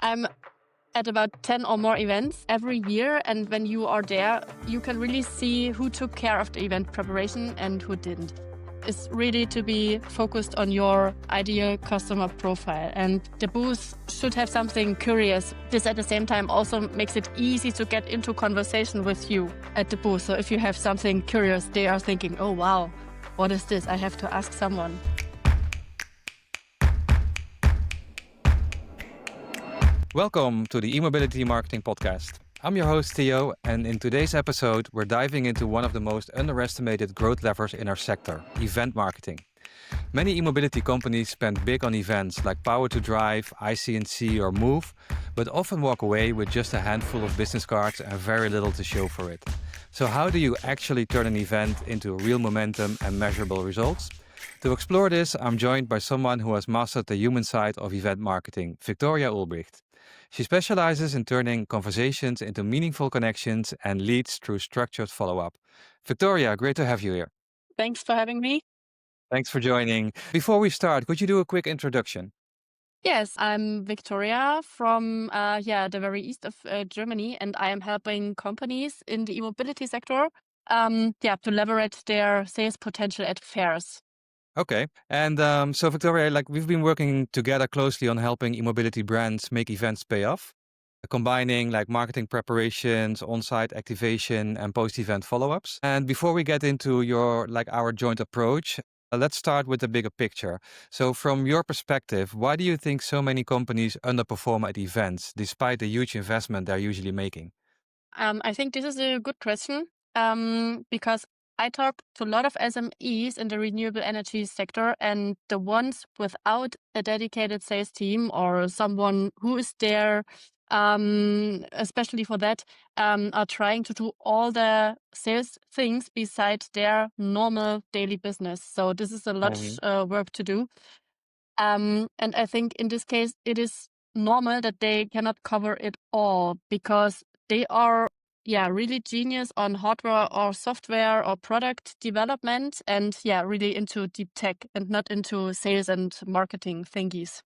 I'm at about 10 or more events every year, and when you are there, you can really see who took care of the event preparation and who didn't. It's really to be focused on your ideal customer profile, and the booth should have something curious. This at the same time also makes it easy to get into conversation with you at the booth. So if you have something curious, they are thinking, oh wow, what is this? I have to ask someone. Welcome to the eMobility Marketing Podcast. I'm your host, Theo, and in today's episode, we're diving into one of the most underestimated growth levers in our sector, event marketing. Many eMobility companies spend big on events like Power to Drive, ICNC, or Move, but often walk away with just a handful of business cards and very little to show for it. So how do you actually turn an event into real momentum and measurable results? To explore this, I'm joined by someone who has mastered the human side of event marketing, Victoria Ulbricht. She specializes in turning conversations into meaningful connections and leads through structured follow-up. Victoria, great to have you here. Thanks for having me. Thanks for joining. Before we start, could you do a quick introduction? Yes, I'm Victoria from the very east of Germany, and I am helping companies in the e-mobility sector to leverage their sales potential at fairs. Okay. And so Victoria, we've been working together closely on helping e-mobility brands make events pay off, combining marketing preparations, on-site activation, and post-event follow-ups. And before we get into our joint approach, let's start with the bigger picture. So from your perspective, why do you think so many companies underperform at events despite the huge investment they're usually making? I think this is a good question because I talk to a lot of SMEs in the renewable energy sector, and the ones without a dedicated sales team or someone who is there, especially for that, are trying to do all the sales things beside their normal daily business. So this is a lot work to do. And I think in this case, it is normal that they cannot cover it all because they are really genius on hardware or software or product development and really into deep tech and not into sales and marketing thingies.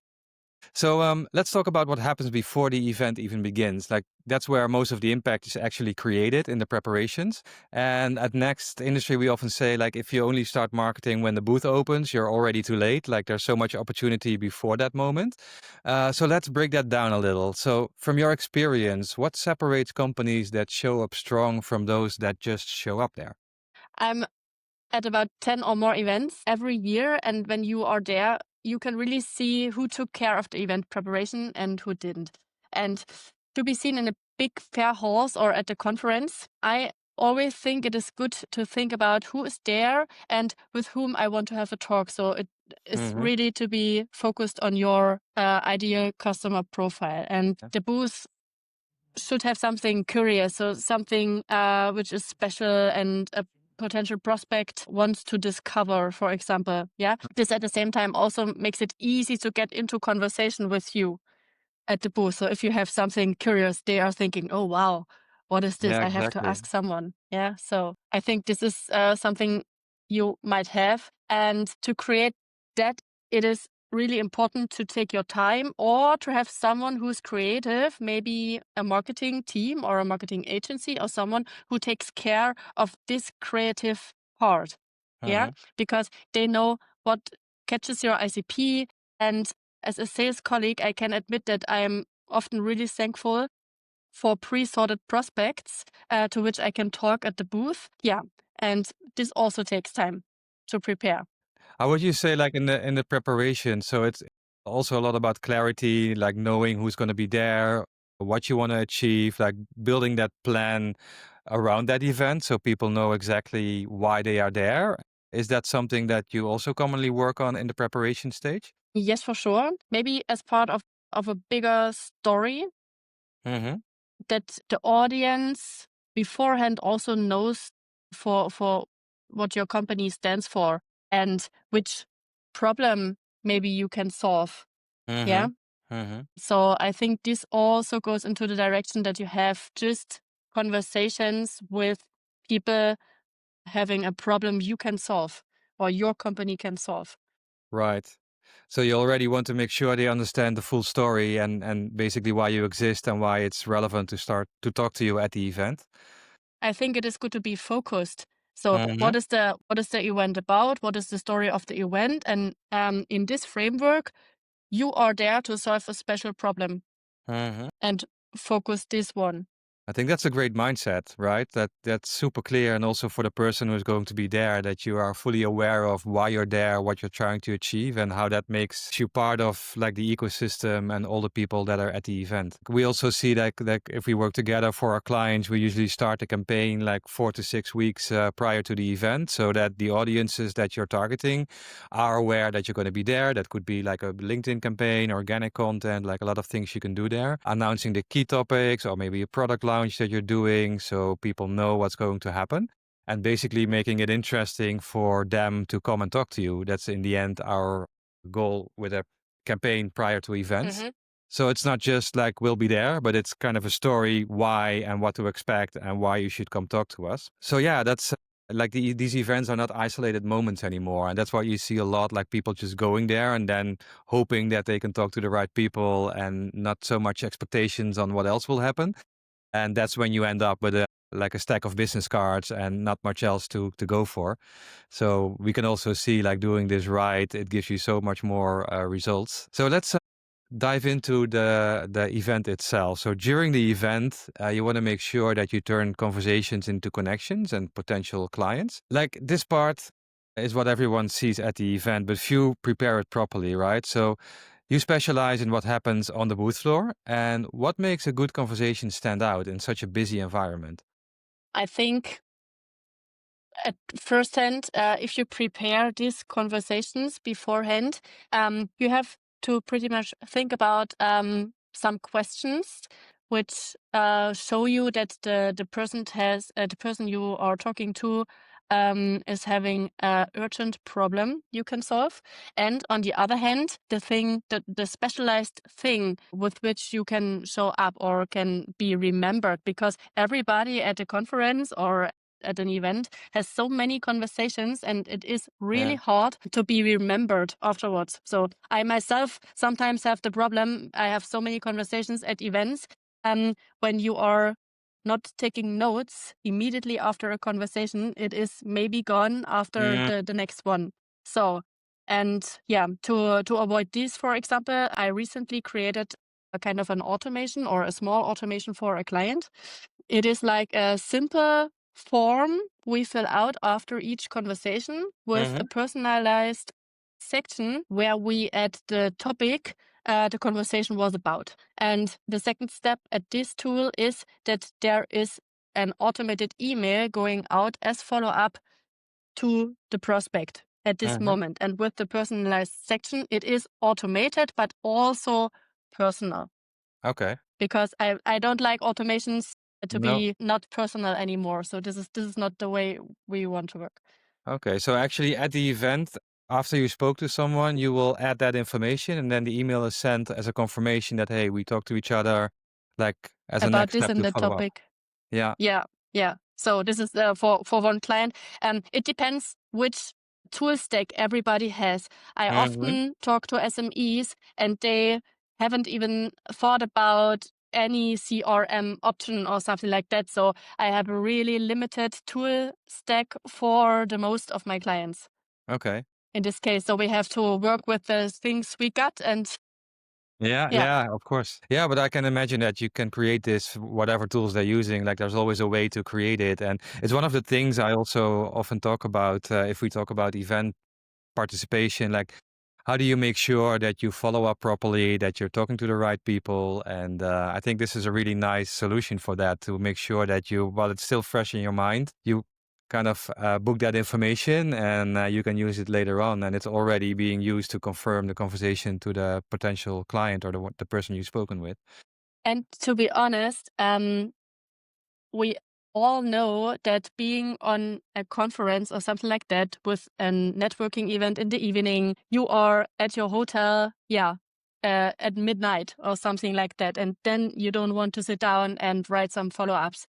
So let's talk about what happens before the event even begins. That's where most of the impact is actually created in the preparations. And at Next Industry, we often say if you only start marketing when the booth opens, you're already too late. There's so much opportunity before that moment. So let's break that down a little. So from your experience, what separates companies that show up strong from those that just show up there? I'm at about 10 or more events every year, and when you are there, you can really see who took care of the event preparation and who didn't. And to be seen in a big fair halls or at the conference, I always think it is good to think about who is there and with whom I want to have a talk. So it is really to be focused on your ideal customer profile. And the booth should have something curious, so something which is special and a potential prospect wants to discover, for example. This at the same time also makes it easy to get into conversation with you at the booth. So if you have something curious, they are thinking, oh wow, what is this? Yeah, I have to exactly. ask someone. So I think this is something you might have, and to create that, it is really important to take your time or to have someone who's creative, maybe a marketing team or a marketing agency or someone who takes care of this creative part. Because they know what catches your ICP. And as a sales colleague, I can admit that I am often really thankful for pre-sorted prospects to which I can talk at the booth. And this also takes time to prepare. How would you say in the preparation? So it's also a lot about clarity, knowing who's going to be there, what you want to achieve, building that plan around that event so people know exactly why they are there. Is that something that you also commonly work on in the preparation stage? Yes, for sure. Maybe as part of a bigger story Mm-hmm. that the audience beforehand also knows for what your company stands for and which problem maybe you can solve. Yeah. Mm-hmm. So I think this also goes into the direction that you have just conversations with people having a problem you can solve or your company can solve. Right. So you already want to make sure they understand the full story and basically why you exist and why it's relevant to start to talk to you at the event. I think it is good to be focused. So Mm-hmm. what is the event about? What is the story of the event? And in this framework, you are there to solve a special problem Mm-hmm. and focus this one. I think that's a great mindset, right? That's super clear, and also for the person who's going to be there, that you are fully aware of why you're there, what you're trying to achieve, and how that makes you part of like the ecosystem and all the people that are at the event. We also see that if we work together for our clients, we usually start a campaign like 4 to 6 weeks prior to the event, so that the audiences that you're targeting are aware that you're going to be there. That could be like a LinkedIn campaign, organic content, like a lot of things you can do there, announcing the key topics or maybe a product launch that you're doing so people know what's going to happen, and basically making it interesting for them to come and talk to you. That's in the end our goal with a campaign prior to events. Mm-hmm. So it's not just like we'll be there, but it's kind of a story why and what to expect and why you should come talk to us. So yeah, that's like these events are not isolated moments anymore. And that's why you see a lot like people just going there and then hoping that they can talk to the right people and not so much expectations on what else will happen. And that's when you end up with like a stack of business cards and not much else to go for. So we can also see like doing this right, it gives you so much more results. So let's dive into the event itself. So during the event, you want to make sure that you turn conversations into connections and potential clients. Like this part is what everyone sees at the event, but few prepare it properly, right? So you specialize in what happens on the booth floor, and what makes a good conversation stand out in such a busy environment? I think at first hand, if you prepare these conversations beforehand, you have to pretty much think about some questions which show you that the person has the person you are talking to is having an urgent problem you can solve, and on the other hand, the specialized thing with which you can show up or can be remembered, because everybody at a conference or at an event has so many conversations, and it is really Yeah. hard to be remembered afterwards. So I myself sometimes have the problem. I have so many conversations at events. When you are not taking notes immediately after a conversation, it is maybe gone after Mm, the next one. So, and yeah, to avoid this, for example, I recently created a kind of an automation or a small automation for a client. It is like a simple form we fill out after each conversation with a mhm, personalized section where we add the topic the conversation was about. And the second step at this tool is that there is an automated email going out as follow up to the prospect at this mhm. moment. And with the personalized section, it is automated, but also personal, Okay. because I don't like automations to No. be not personal anymore. So this is not the way we want to work. Okay. So actually, at the event, after you spoke to someone, you will add that information, and then the email is sent as a confirmation that hey, we talked to each other, like as a About next this step and to the follow up. topic. Yeah. Yeah, yeah. So this is for one client. It depends which tool stack everybody has. I Mhm. often talk to SMEs and they haven't even thought about any CRM option or something like that. So I have a really limited tool stack for the most of my clients Okay. in this case. So we have to work with the things we got, and Yeah, yeah, yeah, of course. Yeah, but I can imagine that you can create this whatever tools they're using. Like there's always a way to create it, and it's one of the things I also often talk about if we talk about event participation. Like, how do you make sure that you follow up properly, that you're talking to the right people? And I think this is a really nice solution for that, to make sure that you, while it's still fresh in your mind, you kind of book that information and you can use it later on. And it's already being used to confirm the conversation to the potential client or the person you've spoken with. and to be honest, we all know that being on a conference or something like that with a networking event in the evening, you are at your hotel, at midnight or something like that. And then you don't want to sit down and write some follow ups.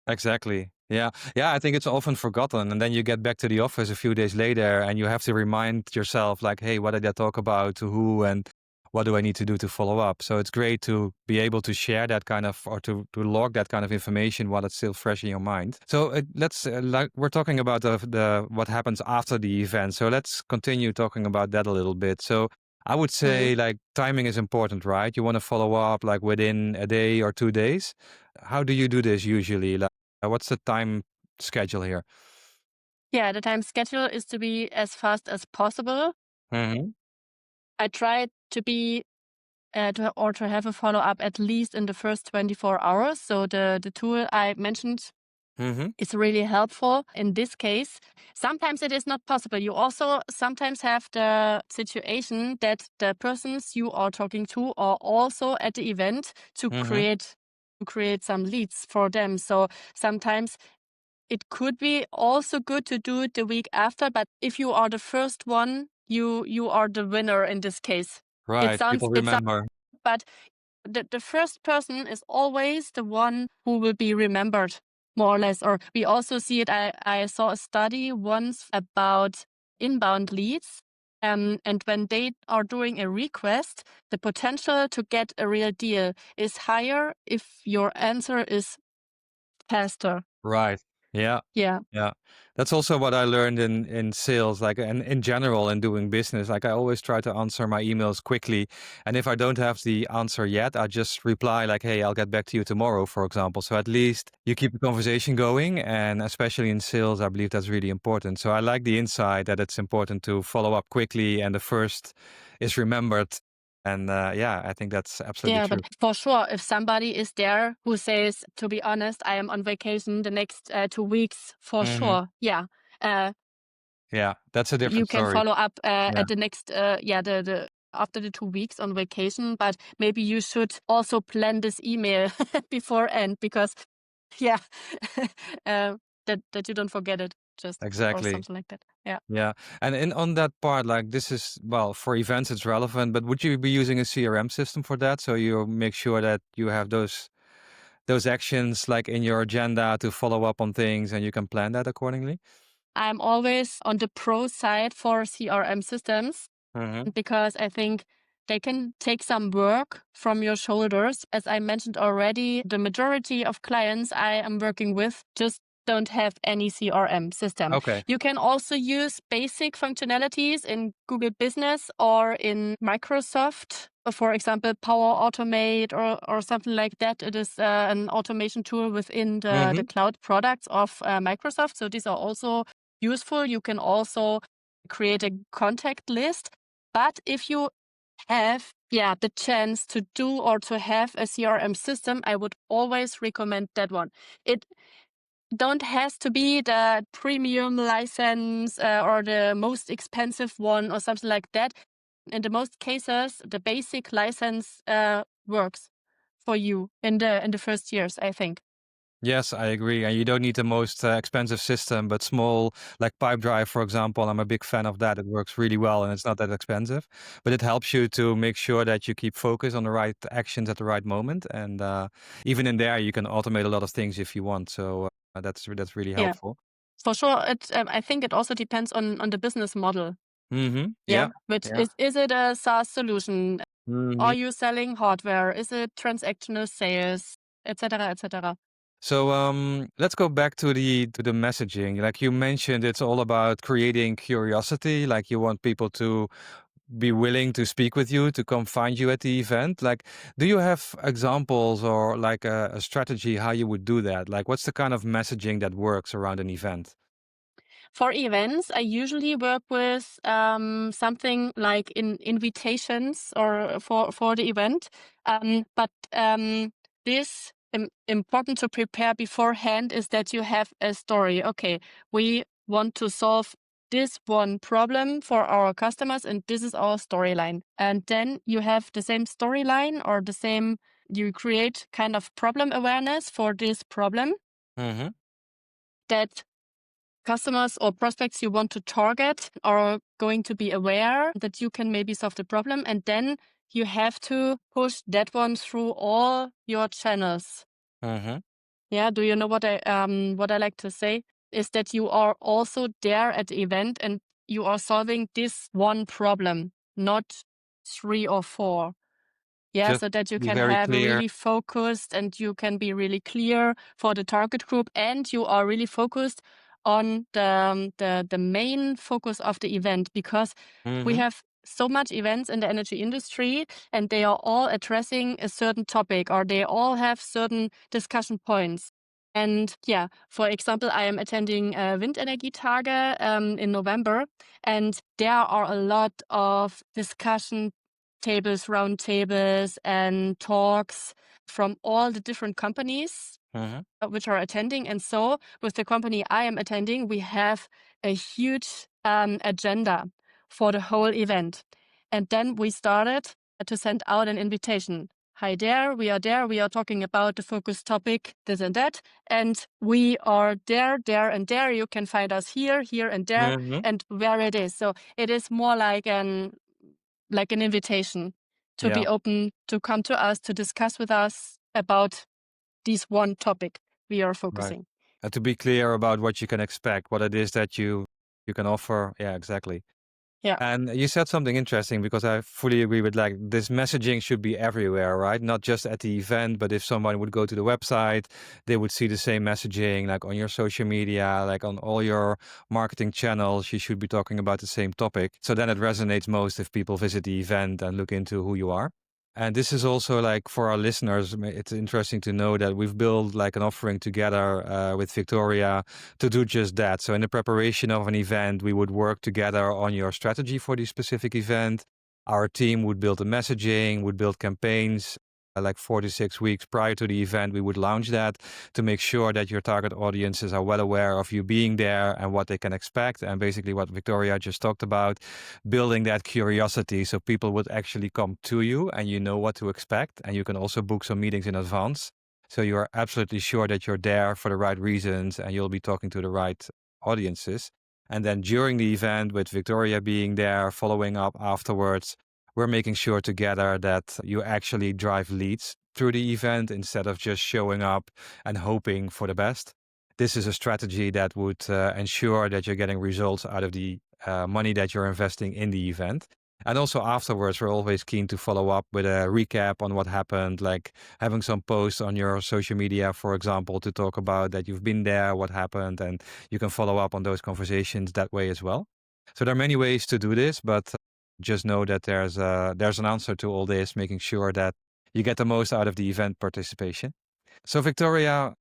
Exactly. Yeah, I think it's often forgotten, and then you get back to the office a few days later, and you have to remind yourself, like, "Hey, what did I talk about? To who? And what do I need to do to follow up?" So it's great to be able to share that kind of, or to log that kind of information while it's still fresh in your mind. So let's like we're talking about the what happens after the event. So let's continue talking about that a little bit. So I would Mhm. say like timing is important, right? You want to follow up like within a day or 2 days. How do you do this usually? Like, what's the time schedule here? Yeah, the time schedule is to be as fast as possible. Mhm. I try to be to have a follow up at least in the first 24 hours. So the tool I mentioned Mhm. is really helpful in this case. Sometimes it is not possible. You also sometimes have the situation that the persons you are talking to are also at the event to Mhm. create some leads for them. So sometimes it could be also good to do it the week after, but if you are the first one, you are the winner in this case. Right. People It sounds, remember. but the first person is always the one who will be remembered, more or less. Or we also see it. I saw a study once about inbound leads. And when they are doing a request, the potential to get a real deal is higher if your answer is faster. Right. Yeah. Yeah. Yeah. That's also what I learned in sales, like, and in general in doing business. Like, I always try to answer my emails quickly. And if I don't have the answer yet, I just reply like, "Hey, I'll get back to you tomorrow," for example. So at least you keep the conversation going. And especially in sales, I believe that's really important. So I like the insight that it's important to follow up quickly and the first is remembered. And yeah, I think that's absolutely Yeah, but true. for sure, if somebody is there who says, to be honest, I am on vacation the next 2 weeks, for Hmm. sure. Yeah. Uh, Yeah, that's a you different can story. follow up Yeah, at the next, the after the 2 weeks on vacation, but maybe you should also plan this email beforehand because, yeah, that you don't forget it just or exactly. something like that. Yeah. Yeah. And on that part, like this is, well, for events it's relevant, but would you be using a CRM system for that? So you make sure that you have those actions like in your agenda to follow up on things and you can plan that accordingly? I'm always on the pro side for CRM systems Hmm. because I think they can take some work from your shoulders. As I mentioned already, the majority of clients I am working with just don't have any CRM system. Okay. You can also use basic functionalities in Google Business or in Microsoft. For example, Power Automate or something like that. It is an automation tool within the Hmm. cloud products of Microsoft. So these are also useful. You can also create a contact list. But if you have, the chance to do or to have a CRM system, I would always recommend that one. It don't has to be the premium license or the most expensive one or something like that. In the most cases, the basic license works for you in the first years, I think. Yes, I agree. And you don't need the most expensive system, but small, like Pipedrive, for example. I'm a big fan of that. It works really well and it's not that expensive, but it helps you to make sure that you keep focus on the right actions at the right moment. And even in there, you can automate a lot of things if you want. So that's really Yeah, helpful. for sure. I think it also depends on the business model. Hmm. Yeah, Yeah. which Yeah. is it a SaaS solution? Hmm. Are you selling hardware? Is it transactional sales, etc., etc.? So let's go back to the messaging. Like you mentioned, it's all about creating curiosity. Like you want people to be willing to speak with you, to come find you at the event. Like, do you have examples or like a strategy how you would do that? Like, what's the kind of messaging that works around an event? For events, I usually work with something like in invitations or for the event. But this important to prepare beforehand is that you have a story. Okay, we want to solve this one problem for our customers, and this is our storyline. And then you have the same storyline or the same. You create kind of problem awareness for this problem Hmm. that customers or prospects you want to target are going to be aware that you can maybe solve the problem. And then you have to push that one through all your channels. Hmm. Yeah, do you know what I like to say? Is that you are also there at the event and you are solving this one problem, not 3 or 4. Yeah, Just so that you be can very have clear. really focused and you can be really clear for the target group, and you are really focused on the main focus of the event, because we Mm-hmm. have so much events in the energy industry and they are all addressing a certain topic, or they all have certain discussion points. And yeah, for example, I am attending Windenergietage in November, and there are a lot of discussion tables, round tables, and talks from all the different companies Mm-hmm. which are attending. And so with the company I am attending, we have a huge agenda for the whole event. And then we started to send out an invitation. Hi there, we are talking about the focus topic, this and that. And we are there, and there. You can find us here, and there, Mm-hmm. and where it is. So it is more like an invitation to Yeah. be open, to come to us, to discuss with us about this one topic we are Right. focusing. And to be clear about what you can expect, what it is that you can offer. Yeah, exactly. Yeah. And you said something interesting, because I fully agree with, like, this messaging should be everywhere, right? Not just at the event, but if someone would go to the website, they would see the same messaging, like on your social media, like on all your marketing channels, you should be talking about the same topic. So then it resonates most if people visit the event and look into who you are. And this is also, like, for our listeners, it's interesting to know that we've built like an offering together with Victoria to do just that. So in the preparation of an event, we would work together on your strategy for the specific event. Our team would build the messaging, would build campaigns. Like 4 to 6 weeks prior to the event, we would launch that to make sure that your target audiences are well aware of you being there and what they can expect. And basically what Victoria just talked about, building that curiosity so people would actually come to you and you know what to expect. And you can also book some meetings in advance, so you're absolutely sure that you're there for the right reasons and you'll be talking to the right audiences. And then during the event, with Victoria being there, following up afterwards, we're making sure together that you actually drive leads through the event instead of just showing up and hoping for the best. This is a strategy that would ensure that you're getting results out of the money that you're investing in the event. And also afterwards, we're always keen to follow up with a recap on what happened, like having some posts on your social media, for example, to talk about that you've been there, what happened, and you can follow up on those conversations that way as well. So there are many ways to do this, but just know that there's an answer to all this, making sure that you get the most out of the event participation. So Victoria,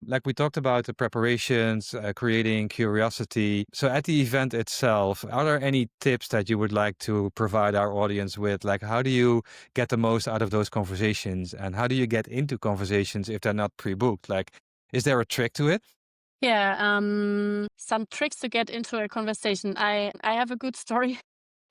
like we talked about the preparations, creating curiosity. So at the event itself, are there any tips that you would like to provide our audience with? Like, how do you get the most out of those conversations, and how do you get into conversations if they're not pre-booked? Like, is there a trick to it? Yeah, some tricks to get into a conversation. I have a good story.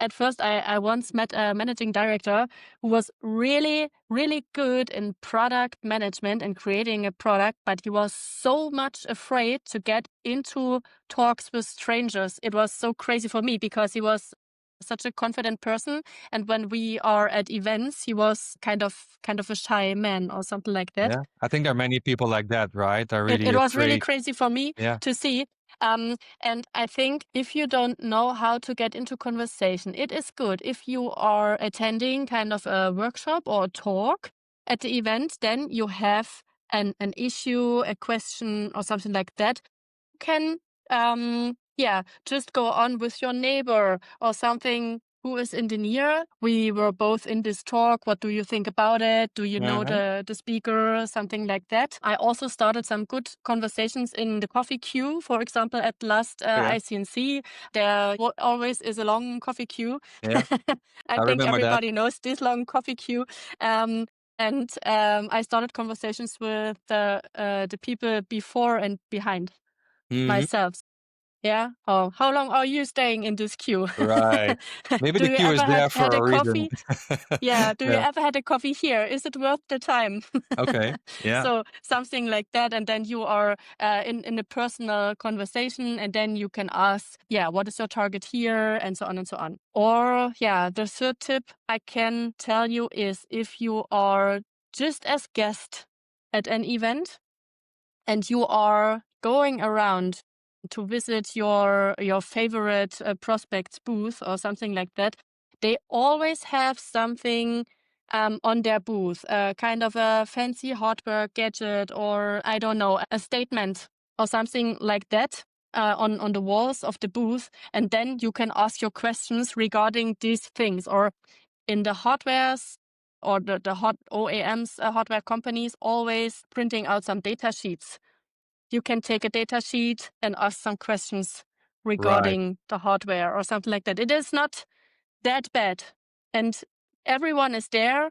At first, I once met a managing director who was really, really good in product management and creating a product, but he was so much afraid to get into talks with strangers. It was so crazy for me because he was such a confident person, and when we are at events, he was kind of a shy man or something like that. Yeah, I think there are many people like that, right? They're It really was really afraid. crazy for me Yeah. to see. And I think if you don't know how to get into conversation, it is good if you are attending kind of a workshop or a talk at the event, then you have an issue, a question, or something like that. You can just go on with your neighbor or something who is in the near. We were both in this talk. What do you think about it? Do you know Mhm. the speaker? Something like that. I also started some good conversations in the coffee queue. For example, at last Yeah. ICNC, there always is a long coffee queue. Yeah. I I think remember that. everybody knows this long coffee queue. And I started conversations with the people before and behind Mhm. myself. Yeah. Oh, how long are you staying in this queue? Right. Maybe Do the you queue is ever there had for a a reason. coffee? Yeah. Do you Yeah. ever had a coffee here? Is it worth the time? Okay. Yeah. So something like that, and then you are in a personal conversation, and then you can ask, yeah, what is your target here, and so on and so on. Or yeah, the third tip I can tell you is if you are just as guest at an event, and you are going around to visit your favorite prospect's booth or something like that, they always have something on their booth, kind of a fancy hardware gadget, or I don't know, a statement or something like that on the walls of the booth. And then you can ask your questions regarding these things. Or in the hardwares or the hot OEMs, hardware companies, always printing out some data sheets. You can take a data sheet and ask some questions Right. regarding the hardware or something like that. It is not that bad. And everyone is there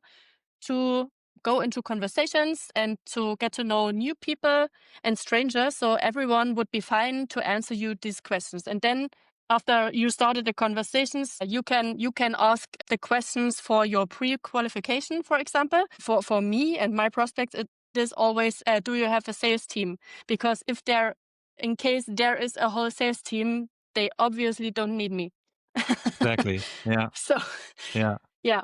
to go into conversations and to get to know new people and strangers. So everyone would be fine to answer you these questions. And then after you started the conversations, you can ask the questions for your pre-qualification, for example. For me and my prospects, it is always, do you have a sales team? Because in case there is a whole sales team, they obviously don't need me. Exactly. Yeah. So, Yeah. yeah.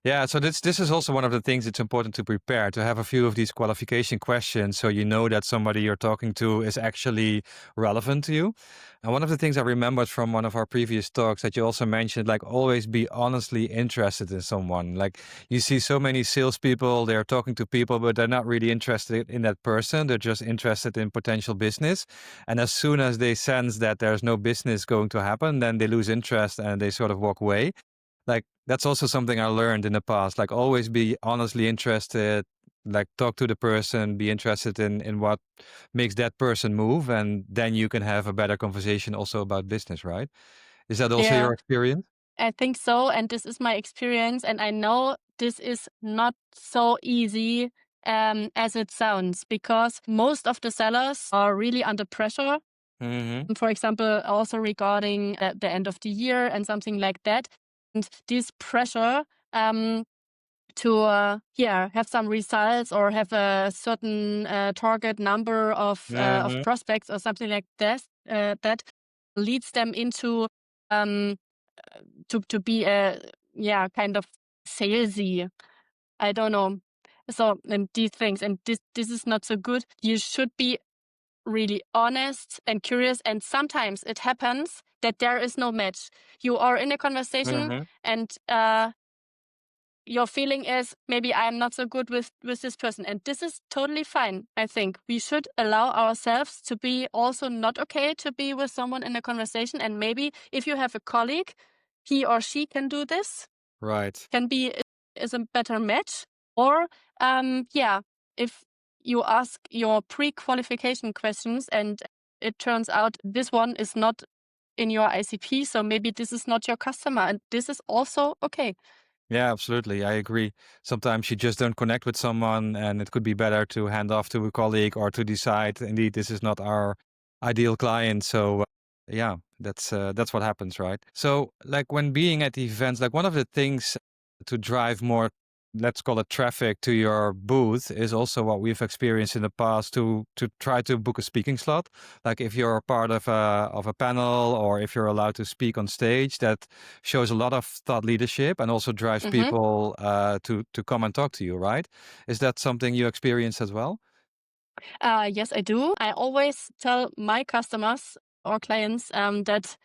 Yeah, so this is also one of the things it's important to prepare, to have a few of these qualification questions so you know that somebody you're talking to is actually relevant to you. And one of the things I remembered from one of our previous talks that you also mentioned, like always be honestly interested in someone. Like you see so many salespeople, they're talking to people, but they're not really interested in that person. They're just interested in potential business. And as soon as they sense that there's no business going to happen, then they lose interest and they sort of walk away. Like that's also something I learned in the past. Like always be honestly interested, like talk to the person, be interested in what makes that person move, and then you can have a better conversation also about business, right? Is that also Yeah. your experience? I think so. And this is my experience. And I know this is not so easy as it sounds, because most of the sellers are really under pressure. Mm-hmm. For example, also regarding the end of the year and something like that. And this pressure to have some results or have a certain target number of Mm-hmm. prospects or something like that, that leads them into to be a kind of salesy. I don't know. So, and these things, and this is not so good. You should be really honest and curious. And sometimes it happens that there is no match. You are in a conversation, Mm-hmm. and your feeling is, maybe I'm not so good with this person, and this is totally fine. I think we should allow ourselves to be also not okay to be with someone in a conversation. And maybe if you have a colleague, he or she can do this, Right. can be is a better match. Or if you ask your pre-qualification questions and it turns out this one is not in your ICP, so maybe this is not your customer, and this is also okay. Yeah, absolutely. I agree. Sometimes you just don't connect with someone, and it could be better to hand off to a colleague or to decide, indeed, this is not our ideal client. So, yeah, that's what happens, right? So, like when being at the events, like one of the things to drive more, let's call it traffic to your booth, is also what we've experienced in the past to try to book a speaking slot. Like if you're part of a panel or if you're allowed to speak on stage, that shows a lot of thought leadership and also drives Mm-hmm. people to come and talk to you, right? Is that something you experience as well? Yes, I do. I always tell my customers or clients that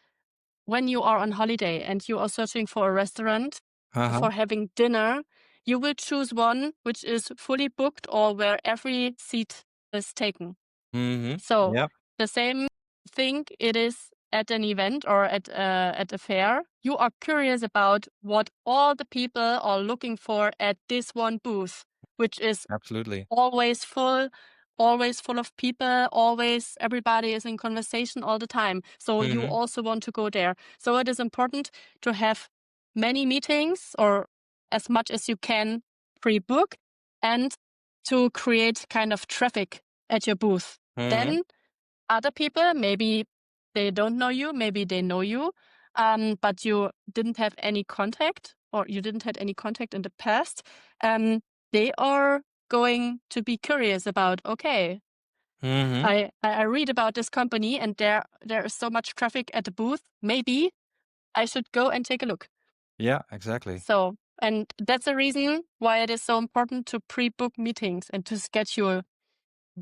when you are on holiday and you are searching for a restaurant Uh-huh. for having dinner, you will choose one which is fully booked or where every seat is taken. Mm-hmm. So Yep. the same thing it is at an event or at a fair. You are curious about what all the people are looking for at this one booth, which is Absolutely. always full, always full of people, always everybody is in conversation all the time. So you Mm-hmm. also want to go there. So it is important to have many meetings or as much as you can pre-book, and to create kind of traffic at your booth. Mm-hmm. Then other people, maybe they don't know you, maybe they know you, but you didn't have any contact or you didn't had any contact in the past. They are going to be curious about, okay, Mm-hmm. I read about this company and there is so much traffic at the booth. Maybe I should go and take a look. Yeah, exactly. So, and that's the reason why it is so important to pre-book meetings and to schedule.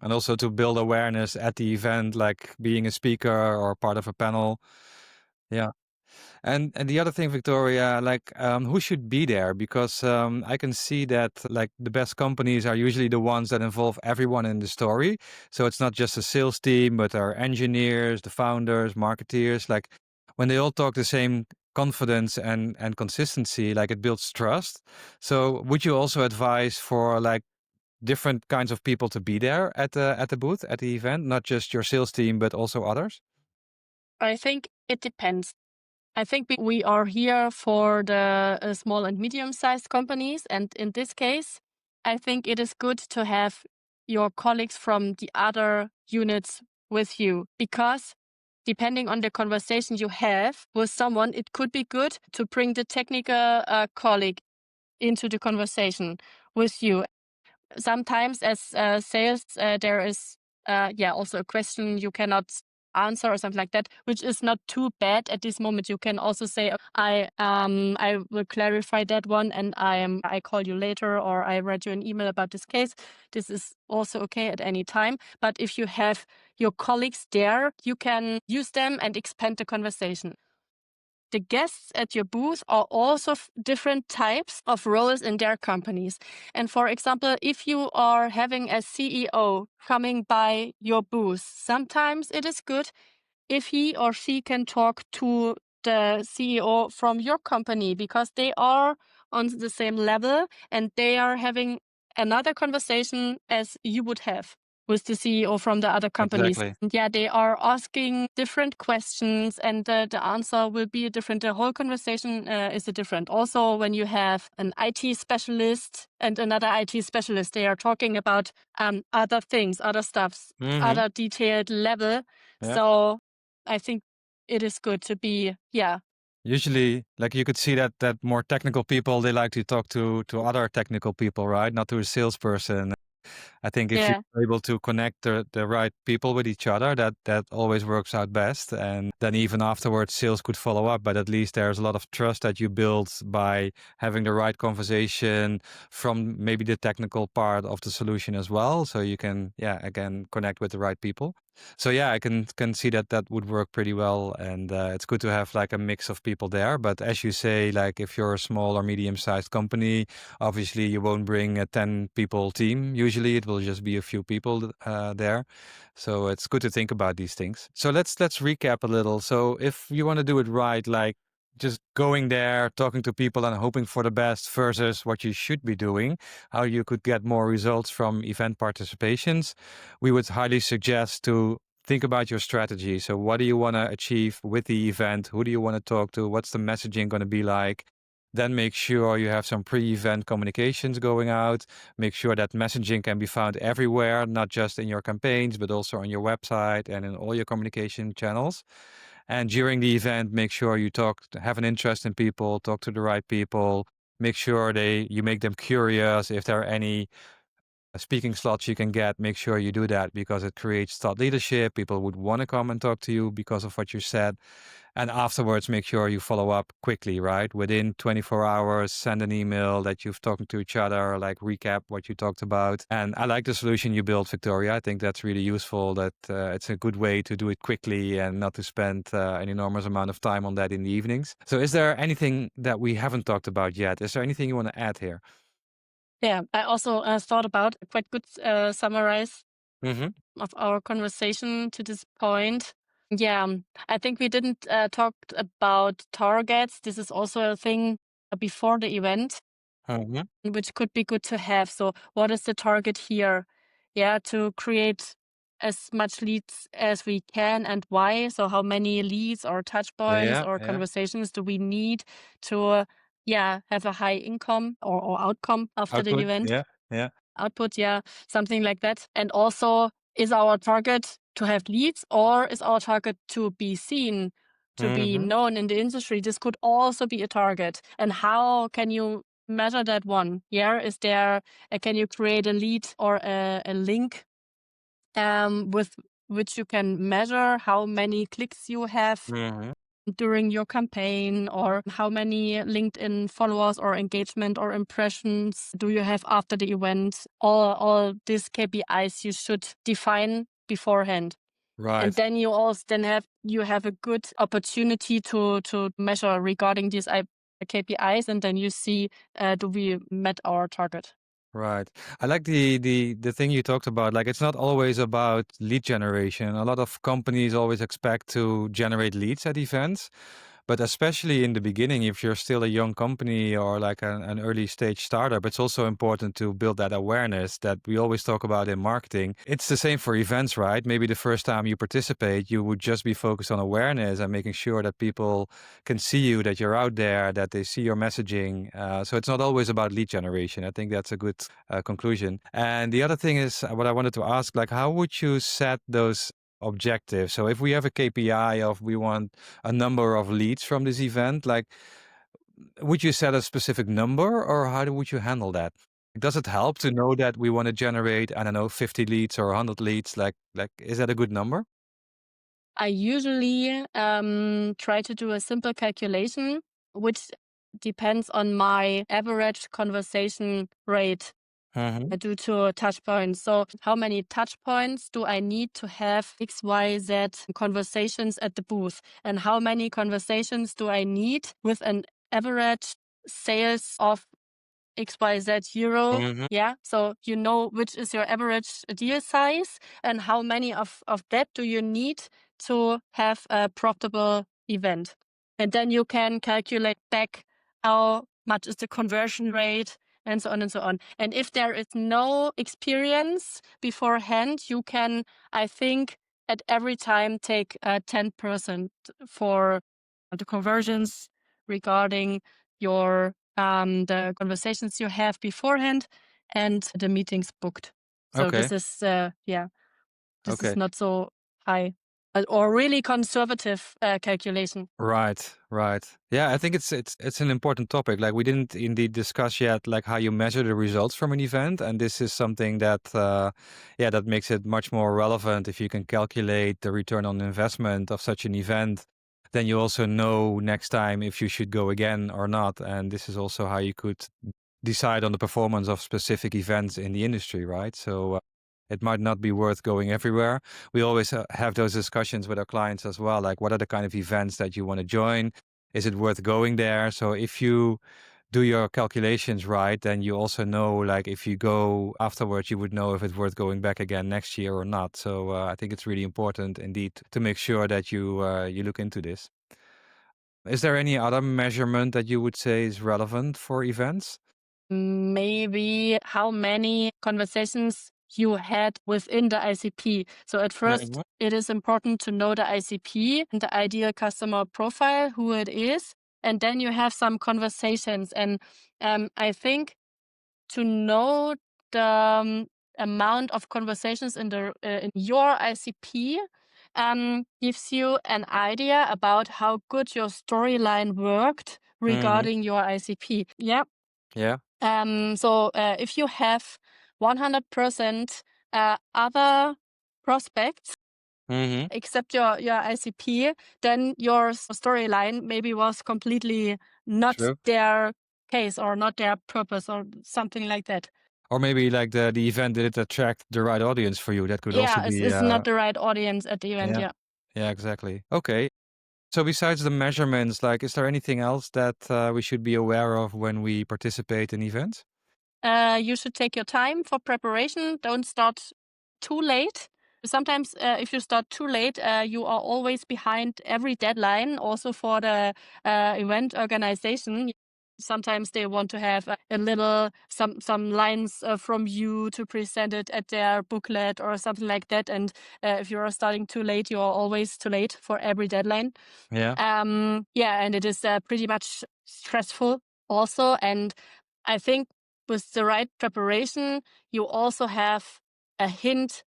And also to build awareness at the event, like being a speaker or part of a panel. Yeah. And the other thing, Victoria, like who should be there? Because I can see that like the best companies are usually the ones that involve everyone in the story. So it's not just a sales team, but our engineers, the founders, marketeers. Like when they all talk the same confidence and consistency, like it builds trust. So would you also advise for like different kinds of people to be there at the booth at the event, not just your sales team, but also others? I think it depends. I think we are here for the small and medium-sized companies. And in this case, I think it is good to have your colleagues from the other units with you, because depending on the conversation you have with someone, it could be good to bring the technical colleague into the conversation with you. Sometimes as sales, there is also a question you cannot answer or something like that, which is not too bad at this moment. You can also say, I will clarify that one, and I call you later, or I read you an email about this case. This is also okay at any time. But if you have your colleagues there, you can use them and expand the conversation. The guests at your booth are also different types of roles in their companies. And for example, if you are having a CEO coming by your booth, sometimes it is good if he or she can talk to the CEO from your company, because they are on the same level and they are having another conversation as you would have with the CEO from the other companies. Exactly. And yeah, they are asking different questions, and the answer will be different. The whole conversation is different. Also, when you have an IT specialist and another IT specialist, they are talking about other things, other stuffs, other detailed level. Yeah. So I think it is good to be, Usually, like you could see that more technical people, they like to talk to other technical people, right? Not to a salesperson. I think if yeah. you're able to connect the right people with each other, that always works out best. And then even afterwards, sales could follow up, but at least there's a lot of trust that you build by having the right conversation from maybe the technical part of the solution as well. So you can, again, connect with the right people. So yeah, I can see that would work pretty well, and it's good to have like a mix of people there. But as you say, like if you're a small or medium-sized company, obviously you won't bring a 10 people team. Usually it will just be a few people there. So it's good to think about these things. So let's recap a little. So if you want to do it right, like just going there, talking to people and hoping for the best versus what you should be doing, how you could get more results from event participations, we would highly suggest to think about your strategy. So what do you want to achieve with the event? Who do you want to talk to? What's the messaging going to be like? Then make sure you have some pre-event communications going out. Make sure that messaging can be found everywhere, not just in your campaigns, but also on your website and in all your communication channels. And during the event, make sure you have an interest in people, talk to the right people, make sure you make them curious. If there are any speaking slots you can get, make sure you do that, because it creates thought leadership. People would want to come and talk to you because of what you said. And afterwards, make sure you follow up quickly, right? Within 24 hours, send an email that you've talked to each other, like recap what you talked about. And I like the solution you built, Victoria. I think that's really useful, that it's a good way to do it quickly and not to spend an enormous amount of time on that in the evenings. So is there anything that we haven't talked about yet? Is there anything you want to add here? Yeah, I also thought about a quite good summarize Mm-hmm. of our conversation to this point. Yeah, I think we didn't talk about targets. This is also a thing before the event, which could be good to have. So what is the target here? Yeah, to create as much leads as we can, and why. So how many leads or touch points or conversations do we need to have a high income or outcome after the event? Yeah. Output, something like that. And also, is our target to have leads, or is our target to be seen, to be known in the industry? This could also be a target. And how can you measure that one? Yeah, is there, can you create a lead or a link with which you can measure how many clicks you have during your campaign, or how many LinkedIn followers or engagement or impressions do you have after the event. All these KPIs you should define beforehand. Right. And then you also have a good opportunity to measure regarding these KPIs, and then you see do we met our target. Right. I like the thing you talked about. Like, it's not always about lead generation. A lot of companies always expect to generate leads at events. But especially in the beginning, if you're still a young company or like an early stage startup, it's also important to build that awareness that we always talk about in marketing. It's the same for events, right? Maybe the first time you participate, you would just be focused on awareness and making sure that people can see you, that you're out there, that they see your messaging. So it's not always about lead generation. I think that's a good conclusion. And the other thing is what I wanted to ask, like, how would you set those objectives? So if we have a KPI of we want a number of leads from this event, like, would you set a specific number, or how would you handle that? Does it help to know that we want to generate, I don't know, 50 leads or 100 leads? Like, is that a good number? I usually try to do a simple calculation, which depends on my average conversation rate due to touch points. So how many touch points do I need to have XYZ conversations at the booth? And how many conversations do I need with an average sales of XYZ euro? Yeah. So you know which is your average deal size, and how many of that do you need to have a profitable event. And then you can calculate back how much is the conversion rate, and so on and so on. And if there is no experience beforehand, you can, I think, at every time take 10% for the conversions regarding your the conversations you have beforehand and the meetings booked. So Okay. this is this Okay. is not so high or really conservative calculation. Right, right. Yeah, I think it's an important topic. Like, we didn't indeed discuss yet, like, how you measure the results from an event, and this is something that, yeah, that makes it much more relevant. If you can calculate the return on investment of such an event, then you also know next time if you should go again or not. And this is also how you could decide on the performance of specific events in the industry, right? So it might not be worth going everywhere. We always have those discussions with our clients as well. Like, what are the kind of events that you want to join? Is it worth going there? So if you do your calculations right, then you also know, like, if you go afterwards, you would know if it's worth going back again next year or not. So I think it's really important indeed to make sure that you look into this. Is there any other measurement that you would say is relevant for events? Maybe how many conversations you had within the ICP. So at first, it is important to know the ICP and the ideal customer profile, who it is, and then you have some conversations. And I think to know the amount of conversations in your ICP gives you an idea about how good your storyline worked regarding your ICP. Yeah. Yeah. So if you have 100% other prospects except your ICP, then your storyline maybe was completely not True. their case or not their purpose or something like that. Or maybe like the event didn't attract the right audience for you. That could also Yeah, be it's not the right audience at the event. yeah. Yeah. Yeah, exactly. Okay. So besides the measurements, like, is there anything else that we should be aware of when we participate in events? You should take your time for preparation. Don't start too late. Sometimes if you start too late, you are always behind every deadline, also for the event organization. Sometimes they want to have a little, some lines from you to present it at their booklet or something like that. And if you are starting too late, you are always too late for every deadline. Yeah. Yeah, and it is pretty much stressful also. And I think with the right preparation, you also have a hint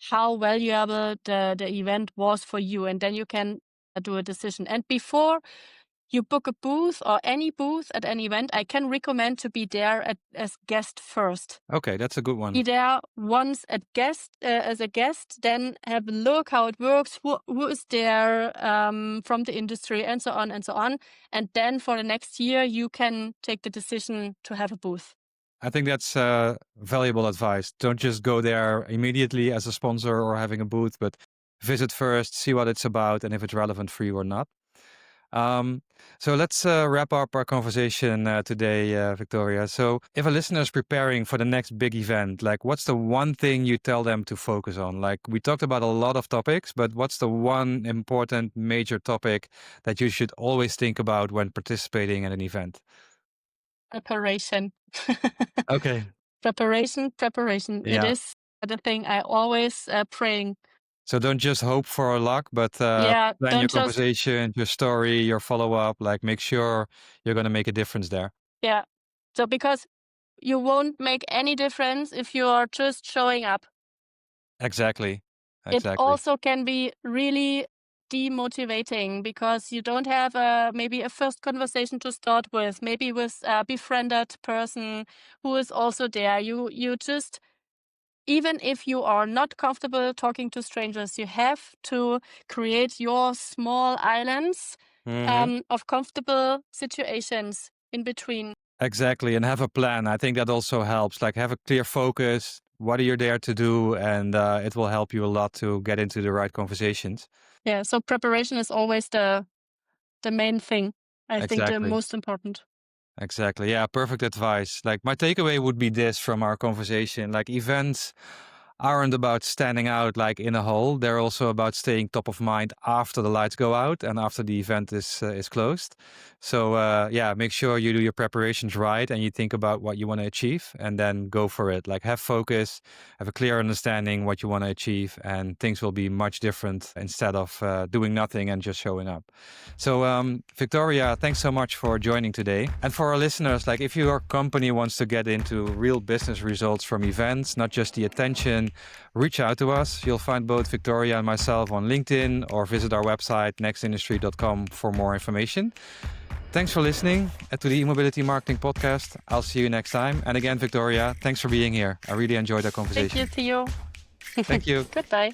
how valuable the event was for you, and then you can do a decision. And before you book a booth or any booth at an event, I can recommend to be there as guest first. Okay, that's a good one. Be there once as a guest, then have a look how it works, who is there from the industry, and so on and so on. And then for the next year, you can take the decision to have a booth. I think that's valuable advice. Don't just go there immediately as a sponsor or having a booth, but visit first, see what it's about, and if it's relevant for you or not. So let's wrap up our conversation today, Victoria. So if a listener is preparing for the next big event, like what's the one thing you tell them to focus on? Like we talked about a lot of topics, but what's the one important major topic that you should always think about when participating at an event? Preparation. Okay. Preparation. Yeah. It is the thing I always praying. So don't just hope for luck, but plan your don't just conversation, your story, your follow-up, like make sure you're going to make a difference there. Yeah. So because you won't make any difference if you are just showing up. Exactly. It also can be really demotivating because you don't have maybe a first conversation to start with, maybe with a befriended person who is also there. You just, even if you are not comfortable talking to strangers, you have to create your small islands of comfortable situations in between. Exactly. And have a plan. I think that also helps. Like have a clear focus. What are you there to do? And it will help you a lot to get into the right conversations. Yeah. So preparation is always the main thing. I think the Exactly. most important. Exactly. Yeah, perfect advice. Like my takeaway would be this from our conversation. Like events aren't about standing out like in a hole. They're also about staying top of mind after the lights go out and after the event is closed. So yeah, make sure you do your preparations right and you think about what you want to achieve and then go for it. Like have focus, have a clear understanding what you want to achieve, and things will be much different instead of doing nothing and just showing up. So Victoria, thanks so much for joining today. And for our listeners, like if your company wants to get into real business results from events, not just the attention, reach out to us. You'll find both Victoria and myself on LinkedIn or visit our website nextindustry.com for more information. Thanks for listening to the eMobility Marketing Podcast. I'll see you next time. And again, Victoria, thanks for being here. I really enjoyed our conversation. Thank you, Theo. Thank you. Goodbye.